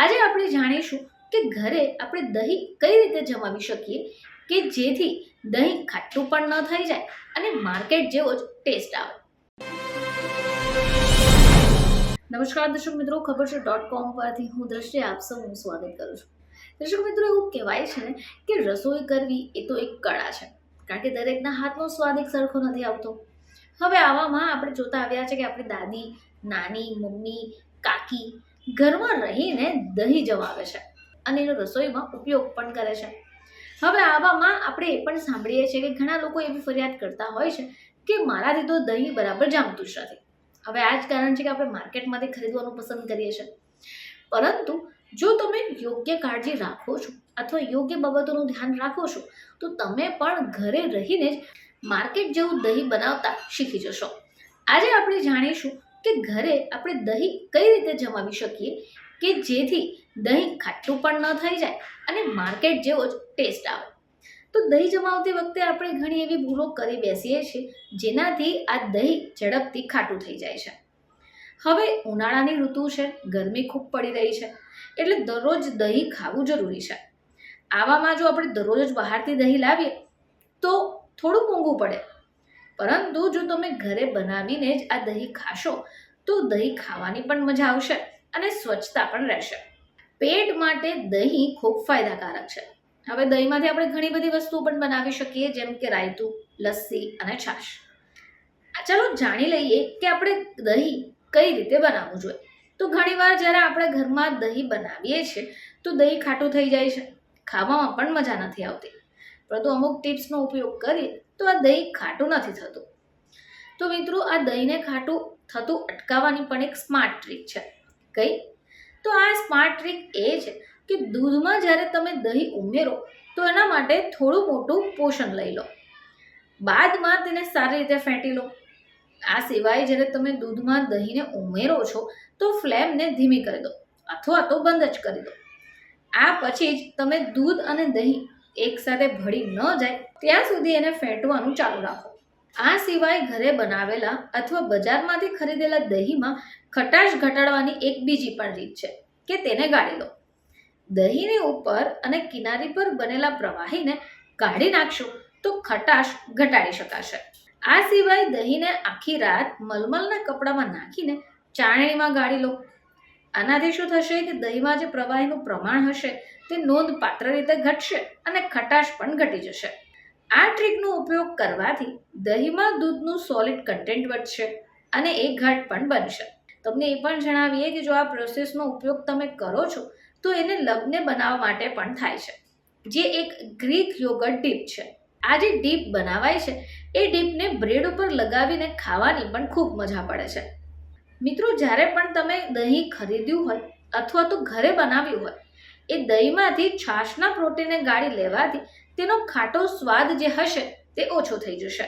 આજે આપણે જાણીશું કે ઘરે આપણે દહીં કઈ રીતે જમાવી શકીએ કે જેથી દહીં ખાટું પણ ન થઈ જાય અને માર્કેટ જેવો જ ટેસ્ટ આવે. નમસ્કાર દર્શક મિત્રો, ખબર છે .com પરથી હું દ્રષ્ટિ આપ સૌનું સ્વાગત કરું છું. દર્શક મિત્રો, એવું કહેવાય છે ને કે રસોઈ કરવી એ તો એક કળા છે, કારણ કે દરેકના હાથનો સ્વાદ એક સરખો નથી આવતો. હવે આવામાં આપણે જોતા આવ્યા છે કે આપણી દાદી, નાની, મમ્મી, કાકી ઘરમાં રહીને દહીં જમાવે છે અને એનો રસોઈમાં ઉપયોગ પણ કરે છે. હવે આવામાં આપણે એ પણ સાંભળીએ છીએ કે ઘણા લોકો એવી ફરિયાદ કરતા હોય છે કે મારાથી તો દહીં બરાબર જામતું જ નથી. હવે આ જ કારણ છે કે આપણે માર્કેટમાંથી ખરીદવાનું પસંદ કરીએ છીએ. પરંતુ જો તમે યોગ્ય કાળજી રાખો છો અથવા યોગ્ય બાબતોનું ધ્યાન રાખો છો તો તમે પણ ઘરે રહીને જ માર્કેટ જેવું દહીં બનાવતા શીખી જશો. આજે આપણે જાણીશું કે ઘરે આપણે દહીં કઈ રીતે જમાવી શકીએ કે જેથી દહીં ખાટું પણ ન થઈ જાય અને માર્કેટ જેવો જ ટેસ્ટ આવે. તો દહીં જમાવતી વખતે આપણે ઘણી એવી ભૂલો કરી બેસીએ છીએ જેનાથી આ દહીં ઝડપથી ખાટું થઈ જાય છે. હવે ઉનાળાની ઋતુ છે, ગરમી ખૂબ પડી રહી છે, એટલે દરરોજ દહીં ખાવું જરૂરી છે. આવામાં જો આપણે દરરોજ જ બહારથી દહીં લાવીએ તો થોડું મોંઘું પડે, પરંતુ જો તમે ઘરે બનાવીને જ આ દહીં ખાશો તો દહીં ખાવાની પણ મજા આવશે અને સ્વચ્છતા પણ રહેશે. પેટ માટે દહીં ખૂબ ફાયદાકારક છે. હવે દહીંમાંથી આપણે ઘણી બધી વસ્તુઓ પણ બનાવી શકીએ, જેમ કે રાયતું, લસ્સી અને છાશ. ચાલો જાણી લઈએ કે આપણે દહીં કઈ રીતે બનાવવું જોઈએ. તો ઘણીવાર જ્યારે આપણે ઘરમાં દહીં બનાવીએ છીએ તો દહીં ખાટું થઈ જાય છે, ખાવામાં પણ મજા નથી આવતી. પરંતુ અમુક ટિપ્સનો ઉપયોગ કરીએ તો આ દહીં ખાટું નથી થતું. તો મિત્રો, આ દહીંને ખાટું થતું અટકાવવાની પણ એક સ્માર્ટ ટ્રીક છે. કઈ? તો આ સ્માર્ટ ટ્રીક એ છે કે દૂધમાં જ્યારે તમે દહીં ઉમેરો તો એના માટે થોડું મોટું પોષણ લઈ લો, બાદમાં તેને સારી રીતે ફેંટી લો. આ સિવાય જ્યારે તમે દૂધમાં દહીંને ઉમેરો છો તો ફ્લેમને ધીમી કરી દો અથવા તો બંધ જ કરી દો. આ પછી જ તમે દૂધ અને દહીં એકસાથે ભળી ન જાય ત્યાં સુધી એને ફેંટવાનું ચાલુ રાખો. આ સિવાય ઘરે બનાવેલા અથવા બજારમાંથી ખરીદેલા દહીંમાં ખટાશ ઘટાડવાની એક બીજી પણ રીત છે કે તેને ગાળી લો. દહીંની ઉપર અને કિનારી પર બનેલા પ્રવાહીને કાઢી નાખશો તો ખટાશ ઘટાડી શકાશે. આ સિવાય દહીંને આખી રાત મલમલના કપડામાં નાખીને ચાળણીમાં ગાળી લો. આનાથી શું થશે કે દહીંમાં જે પ્રવાહીનું પ્રમાણ હશે તે નોંધપાત્ર રીતે ઘટશે અને ખટાશ પણ ઘટી જશે. આ ટ્રીકનો ઉપયોગ કરવાથી દહીંમાં દૂધનું સોલિડ કન્ટેન્ટ વધશે અને એ ઘાટ પણ બનશે. તમને એ પણ જણાવીએ કે જો આ પ્રોસેસનો ઉપયોગ તમે કરો છો તો એને લગ્ન બનાવવા માટે પણ થાય છે, જે એક ગ્રીક યોગર્ટ ડીપ છે. આ જે ડીપ બનાવાય છે એ ડીપને બ્રેડ ઉપર લગાવીને ખાવાની પણ ખૂબ મજા પડે છે. મિત્રો, જ્યારે પણ તમે દહીં ખરીદ્યું હોય અથવા તો ઘરે બનાવ્યું હોય એ દહીંમાંથી છાશના પ્રોટીનને ગાળી લેવાથી તેનો ખાટો સ્વાદ જે હશે તે ઓછો થઈ જશે.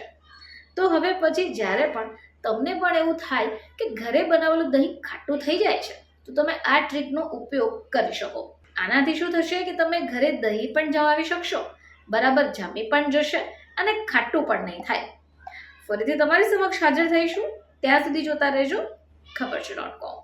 તો હવે પછી જ્યારે પણ તમને પણ એવું થાય કે ઘરે બનાવેલું દહીં ખાટું થઈ જાય છે તો તમે આ ટ્રીકનો ઉપયોગ કરી શકો. આનાથી શું થશે કે તમે ઘરે દહીં પણ જમાવી શકશો, બરાબર જામી પણ જશે અને ખાટું પણ નહીં થાય. ફરીથી તમારી સમક્ષ હાજર થઈશું, ત્યાં સુધી જોતા રહેજો ખબર છે .com.